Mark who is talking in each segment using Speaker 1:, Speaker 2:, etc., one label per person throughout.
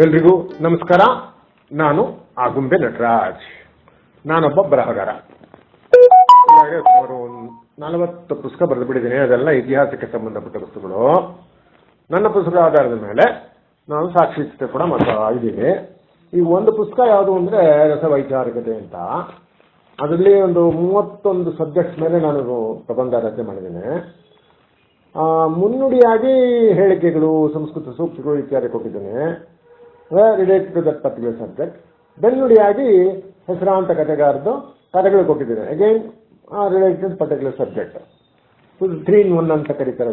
Speaker 1: ಎಲ್ರಿಗೂ ನಮಸ್ಕಾರ. ನಾನು ಆಗುಂಬೆ ನಟರಾಜ್. ನಾನೊಬ್ಬ ಬರಹಗಾರ. ಸುಮಾರು 40 ಪುಸ್ತಕ ಬರೆದು ಬಿಟ್ಟಿದ್ದೀನಿ. ಅದೆಲ್ಲ ಇತಿಹಾಸಕ್ಕೆ ಸಂಬಂಧಪಟ್ಟ ಪುಸ್ತಕಗಳು. ನನ್ನ ಪುಸ್ತಕ ಆಧಾರದ ಮೇಲೆ ನಾನು ಸಾಕ್ಷಿತೆ ಕೂಡ ಮಾಡ್ತಾ ಇದ್ದೀನಿ. ಈ ಒಂದು ಪುಸ್ತಕ ಯಾವುದು ಅಂದರೆ ರಸವೈಚಾರಿಕತೆ ಅಂತ. ಅದರಲ್ಲಿ ಒಂದು 31 ಸಬ್ಜೆಕ್ಟ್ಸ್ ಮೇಲೆ ನಾನು ಪ್ರಬಂಧ ರಚನೆ ಮಾಡಿದ್ದೇನೆ. ಮುನ್ನುಡಿಯಾಗಿ ಹೇಳಿಕೆಗಳು, ಸಂಸ್ಕೃತ ಸೂಕ್ತಿಗಳು ಇತ್ಯಾದಿ ಕೊಟ್ಟಿದ್ದೇನೆ, related to that particular subject. ಬೆನ್ನುಡಿಯಾಗಿ ಹೆಸರಾಂತ ಕಥೆಗಾರದ್ದು ಕಥೆಗಳು ಕೊಟ್ಟಿದ್ದೇನೆ, again related particular subject. 3 in 1 ಅಂತ ಕರೀತಾರೆ.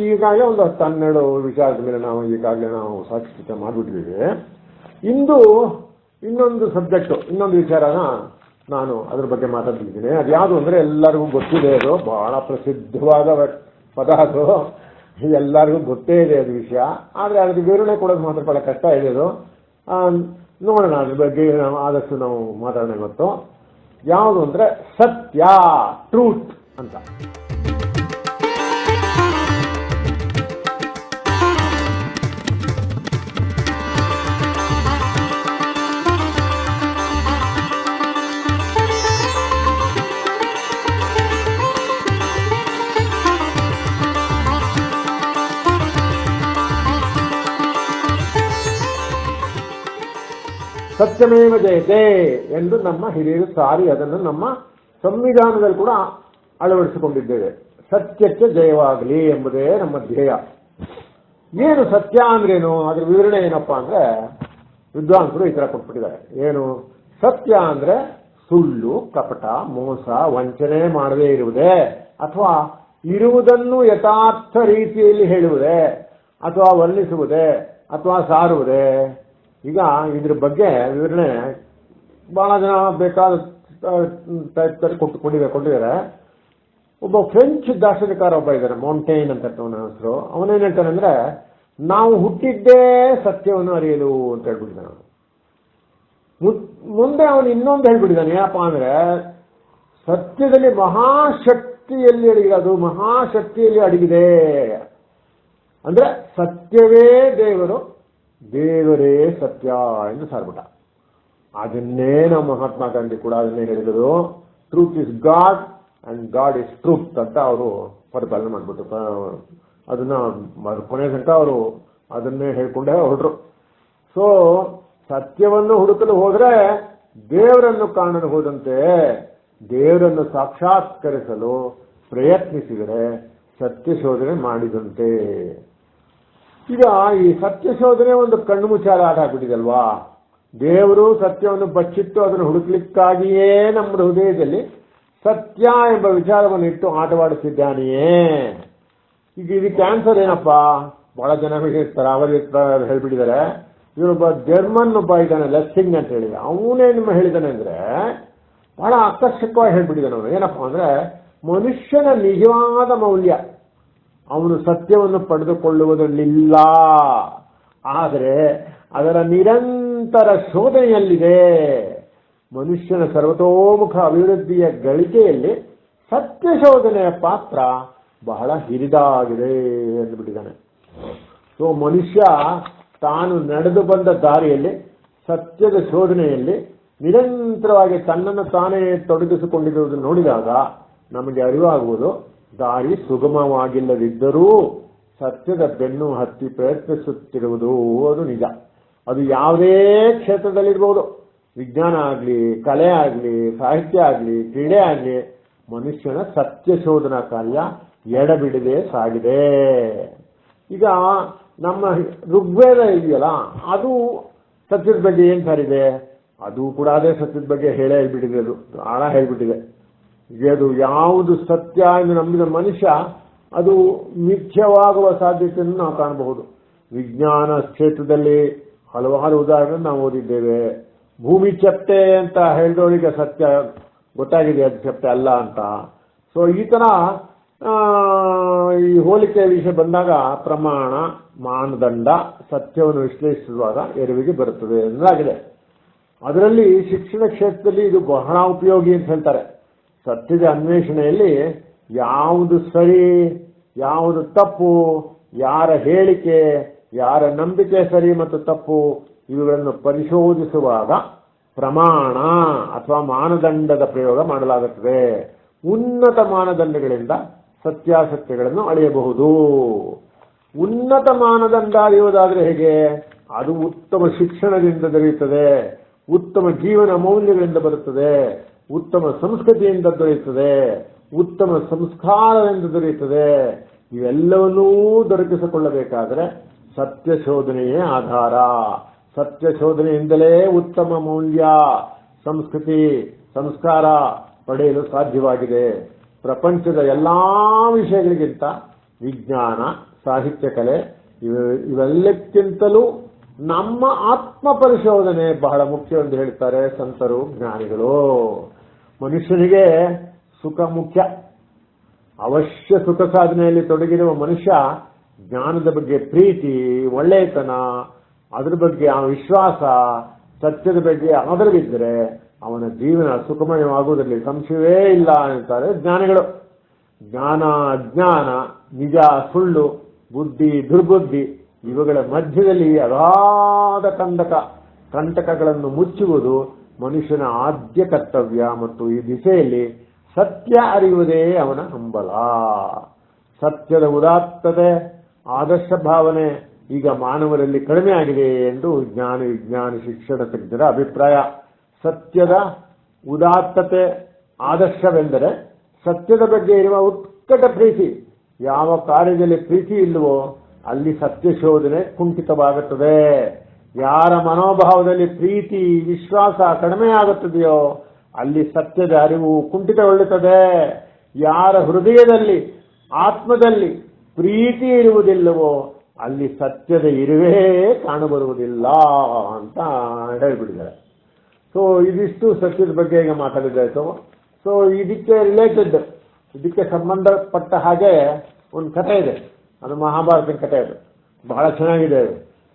Speaker 1: ಈಗಾಗಲೇ ಒಂದು 10-12 ವಿಚಾರದ ಮೇಲೆ ಈಗಾಗಲೇ ನಾವು ಸಾಕ್ಷಿತೆ ಮಾಡಿಬಿಟ್ಟಿದ್ದೀವಿ. ಇಂದು ಇನ್ನೊಂದು ಸಬ್ಜೆಕ್ಟು, ಇನ್ನೊಂದು ವಿಚಾರನ ನಾನು ಅದ್ರ ಬಗ್ಗೆ ಮಾತಾಡ್ತಿದ್ದೀನಿ. ಅದು ಯಾವುದು ಅಂದರೆ ಎಲ್ಲರಿಗೂ ಗೊತ್ತಿದೆ, ಅದು ಬಹಳ ಪ್ರಸಿದ್ಧವಾದ ಪದ, ಅದು ಎಲ್ಲರಿಗೂ ಗೊತ್ತೇ ಇದೆ ಅದು ವಿಷಯ. ಆದರೆ ಅದ್ರ ವಿವರಣೆ ಕೊಡೋದು ಮಾತ್ರ ಬಹಳ ಕಷ್ಟ ಇದೆ. ಅದು ನೋಡೋಣ, ಅದ್ರ ಬಗ್ಗೆ ಆದಷ್ಟು ನಾವು ಮಾತಾಡೋಣ ಇವತ್ತು. ಯಾವುದು ಅಂದರೆ ಸತ್ಯ, ಟ್ರೂತ್ ಅಂತ. ಸತ್ಯಮೇವ ಜಯತೆ ಎಂದು ನಮ್ಮ ಹಿರಿಯರು ಸಾರಿ ಅದನ್ನು ನಮ್ಮ ಸಂವಿಧಾನದಲ್ಲಿ ಕೂಡ ಅಳವಡಿಸಿಕೊಂಡಿದ್ದೇವೆ. ಸತ್ಯಕ್ಕೆ ಜಯವಾಗಲಿ ಎಂಬುದೇ ನಮ್ಮ ಧ್ಯೇಯ. ಏನು ಸತ್ಯ ಅಂದ್ರೇನು, ಅದರ ವಿವರಣೆ ಏನಪ್ಪಾ ಅಂದ್ರೆ ವಿದ್ವಾಂಸರು ಈ ತರ ಕೊಟ್ಬಿಟ್ಟಿದ್ದಾರೆ. ಏನು ಸತ್ಯ ಅಂದ್ರೆ ಸುಳ್ಳು, ಕಪಟ, ಮೋಸ, ವಂಚನೆ ಮಾಡದೇ ಇರುವುದೇ, ಅಥವಾ ಇರುವುದನ್ನು ಯಥಾರ್ಥ ರೀತಿಯಲ್ಲಿ ಹೇಳುವುದೇ, ಅಥವಾ ವರ್ಣಿಸುವುದೇ, ಅಥವಾ ಸಾರುವುದೇ. ಈಗ ಇದ್ರ ಬಗ್ಗೆ ವಿವರಣೆ ಬಹಳ ಜನ ಬೇಕಾದ ಕೊಟ್ಟಿದ್ದಾರೆ. ಒಬ್ಬ ಫ್ರೆಂಚ್ ದಾರ್ಶನಿಕಾರ ಒಬ್ಬ ಇದ್ದಾರೆ, ಮೌಂಟೇನ್ ಅಂತ ಅವನ ಹೆಸರು. ಅವನೇನ್ ಹೇಳ್ತಾನೆ ಅಂದ್ರೆ, ನಾವು ಹುಟ್ಟಿದ್ದೇ ಸತ್ಯವನ್ನು ಅರಿಯಲು ಅಂತ ಹೇಳ್ಬಿಟ್ಟಿದ್ದಾನೆ. ಮುಂದೆ ಅವನು ಇನ್ನೊಂದು ಹೇಳ್ಬಿಟ್ಟಿದ್ದಾನೆ, ಏನಪ್ಪಾ ಅಂದ್ರೆ ಸತ್ಯದಲ್ಲಿ ಮಹಾಶಕ್ತಿಯಲ್ಲಿ ಅಡಗಿದೆ, ಮಹಾಶಕ್ತಿಯಲ್ಲಿ ಅಡಗಿದೆ. ಅಂದ್ರೆ ಸತ್ಯವೇ ದೇವರು, ದೇವರೇ ಸತ್ಯ ಎಂದು ಸಾರ್ಬಿಟ್ಟ. ಅದನ್ನೇ ನಮ್ಮ ಮಹಾತ್ಮ ಗಾಂಧಿ ಕೂಡ ಅದನ್ನೇ ಹೇಳಿದರು. Truth is god and god is truth ಅಂತ ಅವರು ಪರಿಪಾಲನೆ ಮಾಡ್ಬಿಟ್ಟು ಅದನ್ನ ಕೊನೆ ತನಕ ಅವರು ಅದನ್ನೇ ಹೇಳ್ಕೊಂಡೇ ಹೊರಟ್ರು. ಸೊ ಸತ್ಯವನ್ನು ಹುಡುಕಲು ಹೋದ್ರೆ ದೇವರನ್ನು ಕಾಣಲು ಹೋದಂತೆ, ದೇವರನ್ನು ಸಾಕ್ಷಾತ್ಕರಿಸಲು ಪ್ರಯತ್ನಿಸಿದರೆ ಸತ್ಯ ಶೋಧನೆ ಮಾಡಿದಂತೆ. ಈಗ ಈ ಸತ್ಯ ಶೋಧನೆ ಒಂದು ಕಣ್ಣು ಮುಚ್ಚಾದ ಆಟ ಆಗ್ಬಿಟ್ಟಿದಲ್ವಾ. ದೇವರು ಸತ್ಯವನ್ನು ಬಚ್ಚಿಟ್ಟು ಅದನ್ನು ಹುಡುಕ್ಲಿಕ್ಕಾಗಿಯೇ ನಮ್ಮ ಹೃದಯದಲ್ಲಿ ಸತ್ಯ ಎಂಬ ವಿಚಾರವನ್ನು ಇಟ್ಟು ಆಟವಾಡಿಸಿದ್ದಾನೆಯೇ. ಈಗ ಇದಕ್ಕೆ ಆನ್ಸರ್ ಏನಪ್ಪಾ, ಬಹಳ ಜನ ಹೇಳ್ತಾರೆ, ಅವರು ಹೇಳ್ಬಿಟ್ಟಿದ್ದಾರೆ. ಇವರೊಬ್ಬ ಜರ್ಮನ್ ಒಬ್ಬ ಇದ್ದಾನೆ, ಲೆಸ್ಸಿಂಗ್ ಅಂತ ಹೇಳಿ, ಅವನೇನು ಹೇಳಿದಾನೆ ಅಂದ್ರೆ ಬಹಳ ಆಕರ್ಷಕವಾಗಿ ಹೇಳ್ಬಿಟ್ಟಿದ್ದಾನೆ ಅವನು. ಏನಪ್ಪಾ ಅಂದ್ರೆ ಮನುಷ್ಯನ ನಿಜವಾದ ಮೌಲ್ಯ ಅವನು ಸತ್ಯವನ್ನು ಪಡೆದುಕೊಳ್ಳುವುದರಲ್ಲಿಲ್ಲ, ಆದರೆ ಅದರ ನಿರಂತರ ಶೋಧನೆಯಲ್ಲಿದೆ. ಮನುಷ್ಯನ ಸರ್ವತೋಮುಖ ಅಭಿವೃದ್ಧಿಯ ಗಳಿಕೆಯಲ್ಲಿ ಸತ್ಯ ಶೋಧನೆಯ ಪಾತ್ರ ಬಹಳ ಹಿರಿದಾಗಿದೆ ಎಂದುಬಿಟ್ಟಿದ್ದಾನೆ. ಸೊ ಮನುಷ್ಯ ತಾನು ನಡೆದು ಬಂದ ದಾರಿಯಲ್ಲಿ ಸತ್ಯದ ಶೋಧನೆಯಲ್ಲಿ ನಿರಂತರವಾಗಿ ತನ್ನನ್ನು ತಾನೇ ತೊಡಗಿಸಿಕೊಂಡಿರುವುದನ್ನು ನೋಡಿದಾಗ ನಮಗೆ ಅರಿವಾಗುವುದು, ದಾರಿ ಸುಗಮವಾಗಿಲ್ಲದಿದ್ದರೂ ಸತ್ಯದ ಬೆನ್ನು ಹತ್ತಿ ಪ್ರಯತ್ನಿಸುತ್ತಿರುವುದು ಅದು ನಿಜ. ಅದು ಯಾವುದೇ ಕ್ಷೇತ್ರದಲ್ಲಿರ್ಬೋದು, ವಿಜ್ಞಾನ ಆಗಲಿ, ಕಲೆ ಆಗಲಿ, ಸಾಹಿತ್ಯ ಆಗಲಿ, ಕ್ರೀಡೆ ಆಗಲಿ, ಮನುಷ್ಯನ ಸತ್ಯ ಶೋಧನಾ ಕಾರ್ಯ ಎಡಬಿಡದೆ ಸಾಗಿದೆ. ಈಗ ನಮ್ಮ ಋಗ್ವೇದ ಇದೆಯಲ್ಲ, ಅದು ಸತ್ಯದ ಬಗ್ಗೆ ಏನ್ ಸಾರಿದೆ, ಅದು ಕೂಡ ಅದೇ ಸತ್ಯದ ಬಗ್ಗೆ ಹೇಳ್ಬಿಟ್ಟಿದೆ, ಅದು ಆಳ ಹೇಳ್ಬಿಟ್ಟಿದೆ. ಅದು ಯಾವುದು ಸತ್ಯ ಎಂದು ನಂಬಿದ ಮನುಷ್ಯ ಅದು ಮಿಥ್ಯವಾಗುವ ಸಾಧ್ಯತೆಯನ್ನು ನಾವು ಕಾಣಬಹುದು. ವಿಜ್ಞಾನ ಕ್ಷೇತ್ರದಲ್ಲಿ ಹಲವಾರು ಉದಾಹರಣೆ ನಾವು ಓದಿದ್ದೇವೆ. ಭೂಮಿ ಚಪ್ಪಟೆ ಅಂತ ಹೇಳಿದವರಿಗೆ ಸತ್ಯ ಗೊತ್ತಾಗಿದೆ, ಅದು ಚಪ್ಪಟೆ ಅಲ್ಲ ಅಂತ. ಸೊ ಈ ತರ ಈ ಹೋಲಿಕೆ ವಿಷಯ ಬಂದಾಗ ಪ್ರಮಾಣ, ಮಾನದಂಡ, ಸತ್ಯವನ್ನು ವಿಶ್ಲೇಷಿಸುವಾಗ ಎರುವಿಗೆ ಬರುತ್ತದೆ ಎನ್ನಲಾಗಿದೆ. ಅದರಲ್ಲಿ ಶಿಕ್ಷಣ ಕ್ಷೇತ್ರದಲ್ಲಿ ಇದು ಬಹಳ ಉಪಯೋಗಿ ಅಂತ ಹೇಳ್ತಾರೆ. ಸತ್ಯದ ಅನ್ವೇಷಣೆಯಲ್ಲಿ ಯಾವುದು ಸರಿ, ಯಾವುದು ತಪ್ಪು, ಯಾರ ಹೇಳಿಕೆ, ಯಾರ ನಂಬಿಕೆ ಸರಿ ಮತ್ತು ತಪ್ಪು ಇವುಗಳನ್ನು ಪರಿಶೋಧಿಸುವಾಗ ಪ್ರಮಾಣ ಅಥವಾ ಮಾನದಂಡದ ಪ್ರಯೋಗ ಮಾಡಲಾಗುತ್ತದೆ. ಉನ್ನತ ಮಾನದಂಡಗಳಿಂದ ಸತ್ಯಾಸತ್ಯಗಳನ್ನು ಅಳೆಯಬಹುದು. ಉನ್ನತ ಮಾನದಂಡ ಅಳೆಯುವುದಾದರೆ ಹೇಗೆ? ಅದು ಉತ್ತಮ ಶಿಕ್ಷಣದಿಂದ ದೊರೆಯುತ್ತದೆ, ಉತ್ತಮ ಜೀವನ ಮೌಲ್ಯಗಳಿಂದ ಬರುತ್ತದೆ, ಉತ್ತಮ ಸಂಸ್ಕೃತಿಯಿಂದ ದೊರೆಯುತ್ತದೆ, ಉತ್ತಮ ಸಂಸ್ಕಾರದಿಂದ ದೊರೆಯುತ್ತದೆ. ಇವೆಲ್ಲವನ್ನೂ ದೊರಕಿಸಿಕೊಳ್ಳಬೇಕಾದರೆ ಸತ್ಯ ಶೋಧನೆಯೇ ಆಧಾರ. ಸತ್ಯ ಶೋಧನೆಯಿಂದಲೇ ಉತ್ತಮ ಮೌಲ್ಯ, ಸಂಸ್ಕೃತಿ, ಸಂಸ್ಕಾರ ಪಡೆಯಲು ಸಾಧ್ಯವಾಗಿದೆ. ಪ್ರಪಂಚದ ಎಲ್ಲಾ ವಿಷಯಗಳಿಗಿಂತ ವಿಜ್ಞಾನ, ಸಾಹಿತ್ಯ, ಕಲೆ ಇವೆಲ್ಲಕ್ಕಿಂತಲೂ ನಮ್ಮ ಆತ್ಮ ಪರಿಶೋಧನೆ ಬಹಳ ಮುಖ್ಯ ಎಂದು ಹೇಳ್ತಾರೆ ಸಂತರು, ಜ್ಞಾನಿಗಳು. ಮನುಷ್ಯನಿಗೆ ಸುಖ ಮುಖ್ಯ. ಅವಶ್ಯ ಸುಖ ಸಾಧನೆಯಲ್ಲಿ ತೊಡಗಿರುವ ಮನುಷ್ಯ ಜ್ಞಾನದ ಬಗ್ಗೆ ಪ್ರೀತಿ, ಒಳ್ಳೆಯತನ, ಅದರ ಬಗ್ಗೆ ಆ ವಿಶ್ವಾಸ, ಸತ್ಯದ ಬಗ್ಗೆ ಆದರವಿದ್ದರೆ ಅವನ ಜೀವನ ಸುಖಮಯವಾಗುವುದರಲ್ಲಿ ಸಂಶಯವೇ ಇಲ್ಲ ಅಂತಾರೆ ಜ್ಞಾನಿಗಳು. ಜ್ಞಾನ, ಅಜ್ಞಾನ, ನಿಜ, ಸುಳ್ಳು, ಬುದ್ಧಿ, ದುರ್ಬುದ್ಧಿ ಇವುಗಳ ಮಧ್ಯದಲ್ಲಿ ಅಗಾಧ ಕಂಟಕಗಳನ್ನು ಮುಚ್ಚುವುದು ಮನುಷ್ಯನ ಆದ್ಯ ಕರ್ತವ್ಯ. ಮತ್ತು ಈ ದಿಸೆಯಲ್ಲಿ ಸತ್ಯ ಅರಿಯುವುದೇ ಅವನ ಹಂಬಲ. ಸತ್ಯದ ಉದಾತ್ತತೆ, ಆದರ್ಶ ಭಾವನೆ ಈಗ ಮಾನವರಲ್ಲಿ ಕಡಿಮೆ ಆಗಿದೆ ಎಂದು ವಿಜ್ಞಾನ ಶಿಕ್ಷಣ ತಜ್ಞರ ಅಭಿಪ್ರಾಯ. ಸತ್ಯದ ಉದಾತ್ತತೆ, ಆದರ್ಶವೆಂದರೆ ಸತ್ಯದ ಬಗ್ಗೆ ಇರುವ ಉತ್ಕಟ ಪ್ರೀತಿ. ಯಾವ ಕಾರ್ಯದಲ್ಲಿ ಪ್ರೀತಿ ಇಲ್ಲವೋ ಅಲ್ಲಿ ಸತ್ಯ ಶೋಧನೆ ಕುಂಠಿತವಾಗುತ್ತದೆ. ಯಾರ ಮನೋಭಾವದಲ್ಲಿ ಪ್ರೀತಿ, ವಿಶ್ವಾಸ ಕಡಿಮೆಯಾಗುತ್ತದೆಯೋ ಅಲ್ಲಿ ಸತ್ಯದ ಅರಿವು ಕುಂಠಿತಗೊಳ್ಳುತ್ತದೆ. ಯಾರ ಹೃದಯದಲ್ಲಿ, ಆತ್ಮದಲ್ಲಿ ಪ್ರೀತಿ ಇರುವುದಿಲ್ಲವೋ ಅಲ್ಲಿ ಸತ್ಯದ ಇರುವೇ ಕಾಣಬರುವುದಿಲ್ಲ ಅಂತ ಹೇಳಿಬಿಟ್ಟಿದ್ದಾರೆ. ಸೊ ಇದಿಷ್ಟು ಸತ್ಯದ ಬಗ್ಗೆ ಈಗ ಮಾತಾಡಿದ್ದಾಯ್ತು. ಸೊ ಇದಕ್ಕೆ ರಿಲೇಟೆಡ್, ಇದಕ್ಕೆ ಸಂಬಂಧಪಟ್ಟ ಹಾಗೆ ಒಂದು ಕಥೆ ಇದೆ. ಅದು ಮಹಾಭಾರತದ ಕಥೆ. ಅದು ಬಹಳ ಚೆನ್ನಾಗಿದೆ.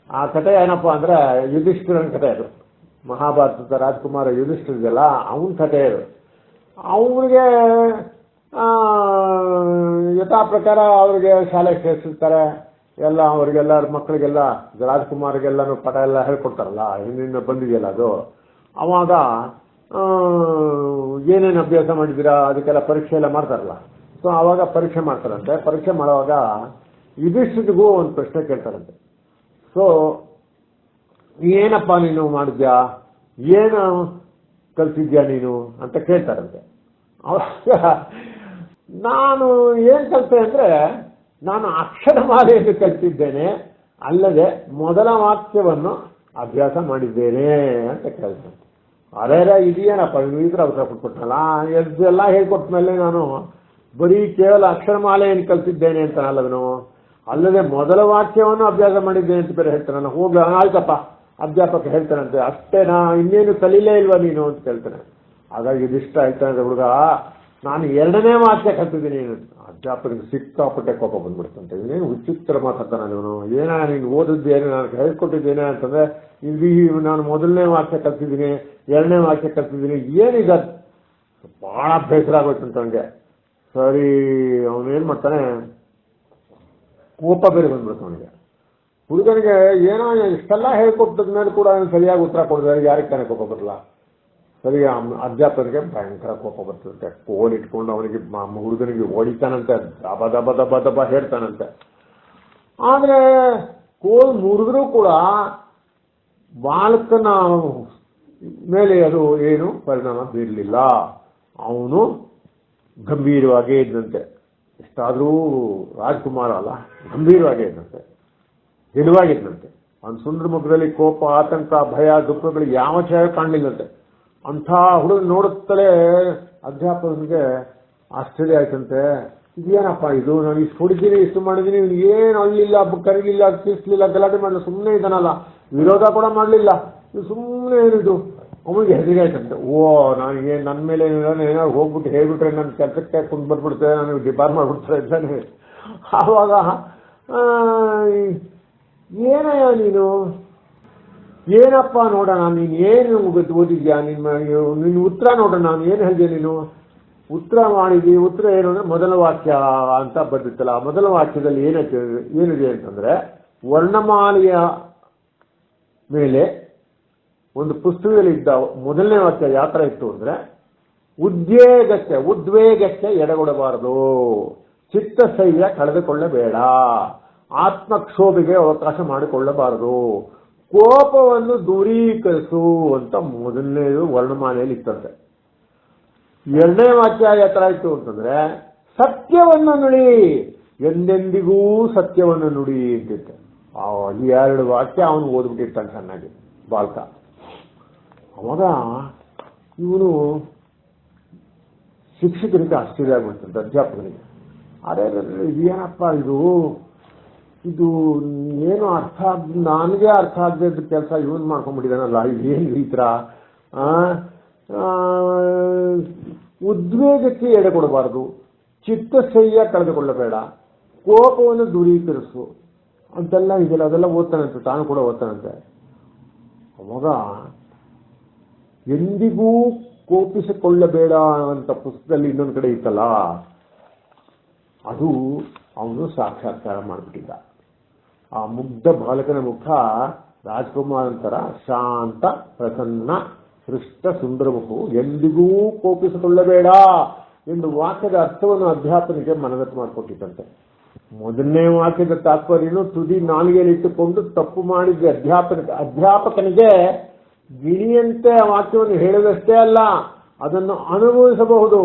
Speaker 1: ಆ ಕಥೆ ಏನಪ್ಪಾ ಅಂದ್ರೆ ಯುಧಿಷ್ಠಿರನ ಕಥೆ. ಅದು ಮಹಾಭಾರತದ ರಾಜಕುಮಾರ ಯುಧಿಷ್ಠಿರ ಇದೆಯಲ್ಲ, ಅವನ ಕಥೆ ಇದು. ಅವನಿಗೆ ಯಥಾ ಪ್ರಕಾರ ಅವ್ರಿಗೆ ಶಾಲೆಗೆ ಸೇರಿಸಿರ್ತಾರೆ. ಎಲ್ಲ ಅವರಿಗೆಲ್ಲ ಮಕ್ಕಳಿಗೆಲ್ಲ, ರಾಜಕುಮಾರಿಗೆಲ್ಲನೂ ಪಟ ಎಲ್ಲ ಹೇಳ್ಕೊಡ್ತಾರಲ್ಲ, ಹಿಂದಿನ ಬಂದಿದೆಯಲ್ಲ ಅದು. ಅವಾಗ ಏನೇನು ಅಭ್ಯಾಸ ಮಾಡಿದ್ದೀರಾ ಅದಕ್ಕೆಲ್ಲ ಪರೀಕ್ಷೆ ಎಲ್ಲ ಮಾಡ್ತಾರಲ್ಲ. ಸೊ ಆವಾಗ ಪರೀಕ್ಷೆ ಮಾಡ್ತಾರಂತೆ. ಪರೀಕ್ಷೆ ಮಾಡುವಾಗ ಯುಧಿಷ್ಠಿರಿಗೂ ಒಂದು ಪ್ರಶ್ನೆ ಕೇಳ್ತಾರಂತೆ. ಸೊ ಏನಪ್ಪ ನೀನು ಮಾಡಿದ್ಯಾ, ಏನು ಕಲ್ತಿದ್ಯಾ ನೀನು ಅಂತ ಕೇಳ್ತಾರಂತೆ. ಅವಾಗ ನಾನು ಏನ್ ಕಲಿತೆ ಅಂದ್ರೆ, ನಾನು ಅಕ್ಷರಮಾಲೆಯನ್ನು ಕಲಿತಿದ್ದೇನೆ, ಅಲ್ಲದೆ ಮೊದಲ ವಾಕ್ಯವನ್ನು ಅಭ್ಯಾಸ ಮಾಡಿದ್ದೇನೆ ಅಂತ ಕೇಳ್ತೇನೆ. ಅರೆ ಇದೇನಪ್ಪ ಈ ಥರ ಉತ್ತರ ಕೊಟ್ಬಿಟ್ನಲ್ಲ, ಎಲ್ಲ ಹೇಳ್ಕೊಟ್ಟ ಮೇಲೆ ನಾನು ಬರೀ ಕೇವಲ ಅಕ್ಷರಮಾಲೆಯನ್ನು ಕಲಿತಿದ್ದೇನೆ ಅಂತ ಅಲ್ಲದನು, ಅಲ್ಲದೆ ಮೊದಲ ವಾಕ್ಯವನ್ನು ಅಭ್ಯಾಸ ಮಾಡಿದ್ದೇನೆ ಅಂತ ಬೇರೆ ಹೇಳ್ತಾನೆ. ಹೋಗ್ಲ ಆಯ್ತಪ್ಪ ಅಧ್ಯಾಪಕ ಹೇಳ್ತಾನಂತೆ, ಅಷ್ಟೇನಾ, ಇನ್ನೇನು ಕಲೀಲೇ ಇಲ್ವಾ ನೀನು ಅಂತ ಕೇಳ್ತಾನೆ. ಹಾಗಾಗಿ ಇದಿಷ್ಟ ಹೇಳ್ತಾನೆ ಹುಡುಗ, ನಾನು ಎರಡನೇ ವಾಕ್ಯ ಕಲ್ತಿದ್ದೀನಿ. ಅಧ್ಯಾಪಕನಿಗೆ ಸಿಕ್ಕಾಪಟ್ಟೆ ಕೋಪ ಬಂದ್ಬಿಡ್ತಂತೆ. ಇನ್ನೇನು ವಿಚಿತ್ರ ಮಾತಾಡ್ತಾನೆ ಇವನು, ನೀನು ಓದಿದ್ದೇನೆ, ನಾನು ಹೇಳ್ಕೊಟ್ಟಿದ್ದೇನೆ ಅಂತಂದ್ರೆ ಇದು ನಾನು ಮೊದಲನೇ ವಾಕ್ಯ ಕಲ್ತಿದ್ದೀನಿ, ಎರಡನೇ ವಾಕ್ಯ ಕಲ್ತಿದ್ದೀನಿ, ಏನಿದ ಬಹಳ ಬೇಸರ ಆಗೋಯ್ತಂತ ಅವನಿಗೆ. ಸರಿ ಅವನೇನ್ ಮಾಡ್ತಾನೆ, ಕೋಪ ಬೇರೆ ಬಂದ್ಬಿಡ್ತು ಅವನಿಗೆ. ಹುಡುಗನಿಗೆ ಏನೋ ಇಷ್ಟೆಲ್ಲ ಹೇಳ್ಕೊಟ್ಟದ ಮೇಲೆ ಕೂಡ ಸರಿಯಾಗಿ ಉತ್ತರ ಕೊಡಿದ್ರೆ ಯಾರಿಗೆ ತಾನೇ ಕೋಪ ಬರಲ್ಲ. ಸರಿ ಅಧ್ಯಾಪಕರಿಗೆ ಭಯಂಕರ ಕೋಪ ಬರ್ತದಂತೆ. ಕೋಲ್ ಇಟ್ಕೊಂಡು ಅವನಿಗೆ ಹುಡುಗನಿಗೆ ಹೊಡಿತಾನಂತೆ, ದಬ ದಬ ದಬ ದಬ ಹೇಳ್ತಾನಂತೆ. ಆದ್ರೆ ಕೋಲ್ ಮುರಿದ್ರೂ ಕೂಡ ಬಾಲಕನ ಮೇಲೆ ಅದು ಏನು ಪರಿಣಾಮ ಬೀರಲಿಲ್ಲ. ಅವನು ಗಂಭೀರವಾಗೇ ಇದ್ದಂತೆ. ಎಷ್ಟಾದ್ರೂ ರಾಜ್ಕುಮಾರ ಅಲ್ಲ, ಗಂಭೀರವಾಗೇ ಇದ್ದಂತೆ, ಗೆಲುವಾಗಿದ್ದಂತೆ. ಅವನ ಸುಂದರ ಮುಖದಲ್ಲಿ ಕೋಪ, ಆತಂಕ, ಭಯ, ದುಃಖಗಳು ಯಾವ ಛಾಯ ಕಾಣಲಿಲ್ಲಂತೆ. ಅಂಥ ಹುಡುಗ ನೋಡುತ್ತಲೇ ಅಧ್ಯಾಪಕನಿಗೆ ಆಶ್ಚರ್ಯ ಆಯ್ತಂತೆ. ಇದೇನಪ್ಪ ಇದು, ನಾನು ಇಷ್ಟು ಹೊಡಿದ್ದೀನಿ, ಇಷ್ಟು ಮಾಡಿದ್ದೀನಿ, ಏನು ಅಲ್ಲಿಲ್ಲ, ಕರೀಲಿಲ್ಲ, ಕಿಸ್ಲಿಲ್ಲ, ಗಲಾಟೆ ಮಾಡಲಿಲ್ಲ, ಸುಮ್ಮನೆ ಇದ್ದಾನಲ್ಲ, ವಿರೋಧ ಕೂಡ ಮಾಡಲಿಲ್ಲ, ಇದು ಸುಮ್ಮನೆ ಏನಿದು. ಅವನಿಗೆ ಹೆದರಿಕೆ ಆಯ್ತಂತೆ. ನಾನು ನನ್ನ ಮೇಲೆ ಏನಾದ್ರು ಹೋಗ್ಬಿಟ್ಟು ಹೇಳ್ಬಿಟ್ರೆ ನನ್ನ ಕೆಲಸಕ್ಕೆ ಕುಂದು ಬಂದ್ಬಿಡ್ತೇವೆ, ನನಗೆ ಡಿಪಾರ್ ಮಾಡ್ಬಿಡ್ತಾರೆ ಇದ್ದಾನೆ. ಆವಾಗ ಏನಯ್ಯ ನೀನು, ಏನಪ್ಪ ನೋಡೋಣ, ನೀನು ಏನು ಓದಿದ್ಯಾ, ನಿನ್ನ ಉತ್ತರ ನೋಡೋಣ, ನಾನು ಏನು ಹೇಳಿದೆ, ನೀನು ಉತ್ತರ ಮಾಡಿದ್ವಿ. ಉತ್ತರ ಏನು ಅಂದ್ರೆ ಮೊದಲ ವಾಕ್ಯ ಅಂತ ಬರ್ತಿತ್ತಲ್ಲ, ಆ ಮೊದಲ ವಾಕ್ಯದಲ್ಲಿ ಏನಿದೆ ಅಂತಂದ್ರೆ, ವರ್ಣಮಾಲೆಯ ಮೇಲೆ ಒಂದು ಪುಸ್ತಕದಲ್ಲಿ ಇದ್ದ ಮೊದಲನೇ ವಾಕ್ಯ ಯಾವ ಥರ ಇತ್ತು ಅಂದರೆ, ಉದ್ವೇಗಕ್ಕೆ ಎಡೆಗೊಡಬಾರದು, ಚಿತ್ತಸಹ್ಯ ಕಳೆದುಕೊಳ್ಳಬೇಡ, ಆತ್ಮಕ್ಷೋಭೆಗೆ ಅವಕಾಶ ಮಾಡಿಕೊಳ್ಳಬಾರದು, ಕೋಪವನ್ನು ದೂರೀಕರಿಸು ಅಂತ ಮೊದಲನೇದು ವರ್ಣಮಾಲೆಯಲ್ಲಿ ಇತ್ತಂತೆ. ಎರಡನೇ ವಾಕ್ಯ ಯಾವ ಥರ ಇತ್ತು ಅಂತಂದ್ರೆ, ಸತ್ಯವನ್ನು ನುಡಿ, ಎಂದೆಂದಿಗೂ ಸತ್ಯವನ್ನು ನುಡಿ ಅಂತಿತ್ತು. ಈ ಎರಡು ವಾಕ್ಯ ಅವನು ಓದ್ಬಿಟ್ಟಿರ್ತಾನೆ ಚೆನ್ನಾಗಿ ಬಾಲ್ಕ. ಅವಾಗ ಇವನು ಶಿಕ್ಷಕರಿಗೆ ಆಶ್ಚರ್ಯ ಆಗ್ಬಿಡ್ತಂತೆ, ಅಧ್ಯಾಪಕರಿಗೆ. ಅದೇ ಏನಪ್ಪ ಇದು ಏನು ಅರ್ಥ ನನಗೆ ಅರ್ಥ ಆಗದ ಕೆಲಸ ಇವನು ಮಾಡ್ಕೊಂಡ್ಬಿಟ್ಟಿದ್ದಾನಲ್ಲ, ಏನು ಈ ಥರ ಉದ್ವೇಗಕ್ಕೆ ಎಡೆ ಕೊಡಬಾರದು, ಚಿತ್ತಸಹ್ಯ ಕಳೆದುಕೊಳ್ಳಬೇಡ, ಕೋಪವನ್ನು ದೂರೀಕರಿಸು ಅಂತೆಲ್ಲ ಇದೆಲ್ಲ ಅದೆಲ್ಲ ಓದ್ತಾನಂತೆ, ತಾನು ಕೂಡ ಓದ್ತಾನಂತೆ. ಅವಾಗ ಎಂದಿಗೂ ಕೋಪಿಸಿಕೊಳ್ಳಬೇಡ ಅಂತ ಪುಸ್ತಕದಲ್ಲಿ ಇನ್ನೊಂದು ಕಡೆ ಇತ್ತಲ್ಲ, ಅದು ಅವನು ಸಾಕ್ಷಾತ್ಕಾರ ಮಾಡಿಬಿಟ್ಟಿದ್ದ. ಆ ಮುಗ್ಧ ಬಾಲಕನ ಮುಖ ರಾಜ್ಕುಮಾರ್ ಅಂತರ ಶಾಂತ ಪ್ರಸನ್ನ ಸೃಷ್ಟ ಸುಂದರ ಮುಖವು ಎಂದಿಗೂ ಕೋಪಿಸಿಕೊಳ್ಳಬೇಡ ಎಂದು ವಾಕ್ಯದ ಅರ್ಥವನ್ನು ಅಧ್ಯಾಪಕನಿಗೆ ಮನದಟ್ಟು ಮಾಡಿಕೊಟ್ಟಿದ್ದಂತೆ. ಮೊದಲನೇ ವಾಕ್ಯದ ತಾತ್ಪರ್ಯನು ತುದಿ ನಾಲಿಗೆಯಲ್ಲಿಟ್ಟುಕೊಂಡು ತಪ್ಪು ಮಾಡಿದ್ದ ಅಧ್ಯಾಪಕನಿಗೆ ಗಿಣಿಯಂತೆ ಆ ವಾಕ್ಯವನ್ನು ಹೇಳುವುದಷ್ಟೇ ಅಲ್ಲ, ಅದನ್ನು ಅನುಭವಿಸಬಹುದು,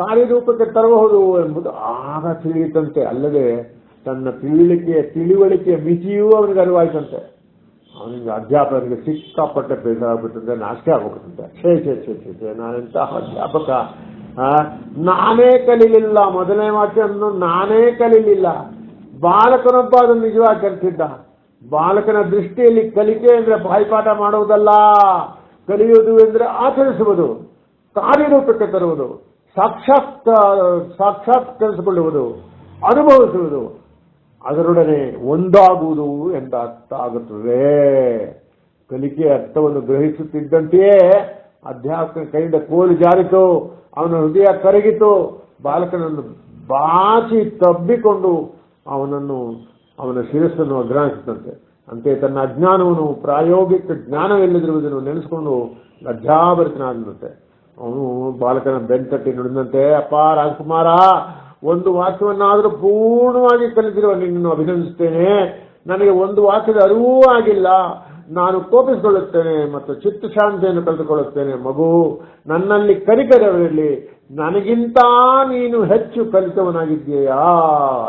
Speaker 1: ಕಾರ್ಯರೂಪಕ್ಕೆ ತರಬಹುದು ಎಂಬುದು ಆಗ ತಿಳಿಯಿತಂತೆ. ಅಲ್ಲದೆ ತನ್ನ ತಿಳಿವಳಿಕೆಯ ಮಿತಿಯೂ ಅವನಿಗೆ ಅರಿವಾಯ್ತಂತೆ. ಅವನಿಗೆ ಅಧ್ಯಾಪಕನಿಗೆ ಸಿಕ್ಕಾಪಟ್ಟೆ ಬೇಜಾರಾಗ್ಬಿಟ್ಟಂತೆ, ನಾಚಿಕೆ ಆಗ್ಬಿಟ್ಟಂತೆ. ಛೇ ನಾನೆಂತಹ ಅಧ್ಯಾಪಕ, ನಾನೇ ಕಲೀಲಿಲ್ಲ, ಮೊದಲನೇ ವಾಕ್ಯವನ್ನು ನಾನೇ ಕಲೀಲಿಲ್ಲ. ಬಾಲಕನೊಬ್ಬ ಅದನ್ನು ನಿಜವಾಗಿ ಕಲಿತಿದ್ದ. ಬಾಲಕನ ದೃಷ್ಟಿಯಲ್ಲಿ ಕಲಿಕೆ ಅಂದ್ರೆ ಬಾಯಿಪಾಠ ಮಾಡುವುದಲ್ಲ, ಕಲಿಯುವುದು ಎಂದ್ರೆ ಆಚರಿಸುವುದು, ಕಾರ್ಯರೂಪಕ್ಕೆ ತರುವುದು, ಸಾಕ್ಷಾತ್ಕರಿಸಿಕೊಳ್ಳುವುದು, ಅನುಭವಿಸುವುದು, ಅದರೊಡನೆ ಒಂದಾಗುವುದು ಎಂದ ಅರ್ಥ ಆಗುತ್ತದೆ. ಕಲಿಕೆಯ ಅರ್ಥವನ್ನು ಗ್ರಹಿಸುತ್ತಿದ್ದಂತೆಯೇ ಅಧ್ಯಾಪಕನ ಕೈಯಿಂದ ಕೋಲು ಜಾರಿತು, ಅವನ ಹೃದಯ ಕರಗಿತು, ಬಾಲಕನನ್ನು ಬಾಚಿ ತಬ್ಬಿಕೊಂಡು ಅವನ ಶಿರಸ್ಸನ್ನು ಅಗ್ರಾಣಿಸಿದಂತೆ. ಅಂತೆ ತನ್ನ ಅಜ್ಞಾನವನ್ನು ಪ್ರಾಯೋಗಿಕ ಜ್ಞಾನವಿಲ್ಲದಿರುವುದನ್ನು ನೆನೆಸಿಕೊಂಡು ಲಜ್ಜಾಭರಿತನಾದಂತೆ. ಅವನು ಬಾಲಕನ ಬೆಂತಟ್ಟಿ ನುಡಿದಂತೆ, ಅಪ್ಪ ರಾಜಕುಮಾರ, ಒಂದು ವಾಕ್ಯವನ್ನಾದರೂ ಪೂರ್ಣವಾಗಿ ಕಲಿತಿರುವ ನಿನ್ನನ್ನು ಅಭಿನಂದಿಸುತ್ತೇನೆ. ನನಗೆ ಒಂದು ವಾಕ್ಯದ ಅರಿವೂ ಆಗಿಲ್ಲ. ನಾನು ಕೋಪಿಸಿಕೊಳ್ಳುತ್ತೇನೆ ಮತ್ತು ಚಿತ್ತಶಾಂತಿಯನ್ನು ಕಳೆದುಕೊಳ್ಳುತ್ತೇನೆ. ಮಗು, ನನ್ನಲ್ಲಿ ಕಲಿಕರವಿರಲಿ, ನನಗಿಂತ ನೀನು ಹೆಚ್ಚು ಕಲಿತವನಾಗಿದ್ದೀಯಾ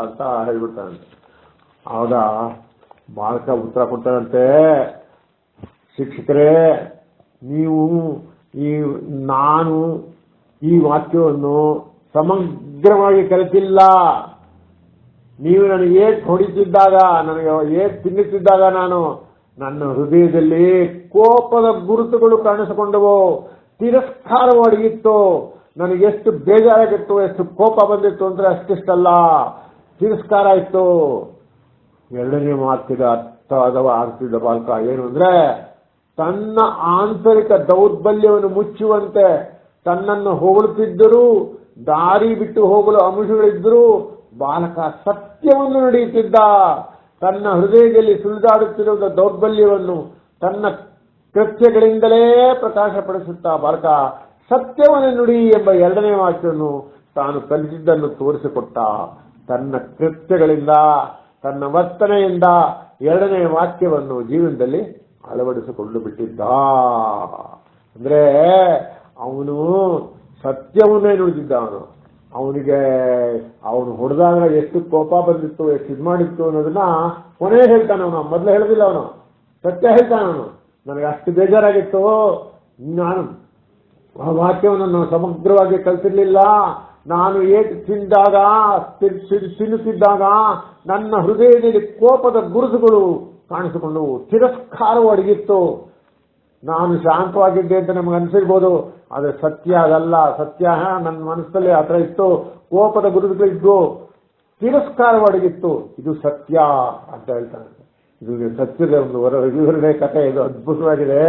Speaker 1: ಅಂತ ಹೇಳ್ಬಿಡ್ತಾನಂತೆ. ಆಗ ಬಾಲಕ ಉತ್ತರ ಕೊಡ್ತಾನಂತೆ, ಶಿಕ್ಷಕರೇ, ನಾನು ಈ ವಾಕ್ಯವನ್ನು ಸಮಗ್ರವಾಗಿ ಕಲಿತಿಲ್ಲ. ನೀವು ನನಗೆ ಏಟ್ ಹೊಡಿತಿದ್ದಾಗ, ನನಗೆ ಏಟ್ ತಿನ್ನುತ್ತಿದ್ದಾಗ ನನ್ನ ಹೃದಯದಲ್ಲಿ ಕೋಪದ ಗುರುತುಗಳು ಕಾಣಿಸಿಕೊಂಡವು, ತಿರಸ್ಕಾರವು ಅಡಗಿತ್ತು. ನನಗೆ ಎಷ್ಟು ಬೇಜಾರಾಗಿತ್ತು, ಎಷ್ಟು ಕೋಪ ಬಂದಿತ್ತು ಅಂದ್ರೆ ಅಷ್ಟಿಷ್ಟಲ್ಲ, ತಿರಸ್ಕಾರ ಇತ್ತು. ಎರಡನೇ ಮಾತಿದ ಅರ್ಥ ಆಗ್ತಿದ್ದ ಬಾಲಕ ಏನು ಅಂದ್ರೆ, ತನ್ನ ಆಂತರಿಕ ದೌರ್ಬಲ್ಯವನ್ನು ಮುಚ್ಚುವಂತೆ ತನ್ನನ್ನು ಹೊಗಳುತ್ತಿದ್ದರೂ, ದಾರಿ ಬಿಟ್ಟು ಹೋಗಲು ಅಂಶಗಳಿದ್ದರೂ ಬಾಲಕ ಸತ್ಯವನ್ನು ನಡೆಯುತ್ತಿದ್ದ. ತನ್ನ ಹೃದಯದಲ್ಲಿ ಸುಳಿದಾಡುತ್ತಿರುವ ದೌರ್ಬಲ್ಯವನ್ನು ತನ್ನ ಕೃತ್ಯಗಳಿಂದಲೇ ಪ್ರಕಾಶಪಡಿಸುತ್ತಾ ಬಾಲಕ ಸತ್ಯವನ್ನು ನುಡಿ ಎಂಬ ಎರಡನೇ ವಾಕ್ಯವನ್ನು ತಾನು ಕಲಿತಿದ್ದನ್ನು ತೋರಿಸಿಕೊಟ್ಟ. ತನ್ನ ಕೃತ್ಯಗಳಿಂದ, ತನ್ನ ವರ್ತನೆಯಿಂದ ಎರಡನೇ ವಾಕ್ಯವನ್ನು ಜೀವನದಲ್ಲಿ ಅಳವಡಿಸಿಕೊಂಡು ಬಿಟ್ಟಿದ್ದ. ಅಂದ್ರೆ ಅವನು ಸತ್ಯವನ್ನೇ ನುಡಿದಿದ್ದ. ಅವನು ಹೊಡೆದಾಗ ಎಷ್ಟು ಕೋಪ ಬಂದಿತ್ತು, ಎಷ್ಟು ಇದು ಮಾಡಿತ್ತು ಅನ್ನೋದನ್ನ ಕೊನೆ ಹೇಳ್ತಾನೆ. ಅವನು ಮೊದಲು ಹೇಳೋದಿಲ್ಲ, ಅವನು ಸತ್ಯ ಹೇಳ್ತಾನೆ. ಅವನು ನನಗೆ ಅಷ್ಟು ಬೇಜಾರಾಗಿತ್ತು, ನಾನು ಆ ವಾಕ್ಯವನ್ನು ಸಮಗ್ರವಾಗಿ ಕಲಿತಿರ್ಲಿಲ್ಲ. ನಾನು ಏಟು ತಿನ್ನುತ್ತಿದ್ದಾಗ ನನ್ನ ಹೃದಯದಲ್ಲಿ ಕೋಪದ ಗುರುತುಗಳು ಕಾಣಿಸಿಕೊಂಡು ತಿರಸ್ಕಾರವು ಅಡಗಿತ್ತು. ನಾನು ಶಾಂತವಾಗಿದ್ದೆ ಅಂತ ನಮಗೆ ಅನಿಸಿರ್ಬೋದು, ಆದರೆ ಸತ್ಯ ಅದಲ್ಲ. ಸತ್ಯ ನನ್ನ ಮನಸ್ಸಲ್ಲಿ ಆ ಥರ ಇತ್ತು, ಕೋಪದ ಗುರುತುಗಳಿದ್ದು, ತಿರಸ್ಕಾರವು ಅಡಗಿತ್ತು. ಇದು ಸತ್ಯ ಅಂತ ಹೇಳ್ತಾನೆ. ಇದು ಸತ್ಯದ ಒಂದು ವಿವರಣೆ ಕಥೆ. ಇದು ಅದ್ಭುತವಾಗಿದೆ.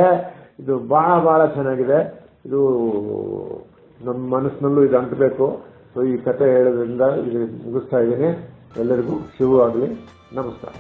Speaker 1: ಇದು ಬಹಳ ಚೆನ್ನಾಗಿದೆ. ಇದು ನಮ್ಮ ಮನಸ್ಸಿನಲ್ಲೂ ಇದು ಅಂಟಬೇಕು. ಸೊ ಈ ಕಥೆ ಹೇಳೋದ್ರಿಂದ ಇದು ಮುಗಿಸ್ತಾ ಇದ್ದೀನಿ. ಎಲ್ಲರಿಗೂ ಶುಭವಾಗಲಿ. ನಮಸ್ಕಾರ.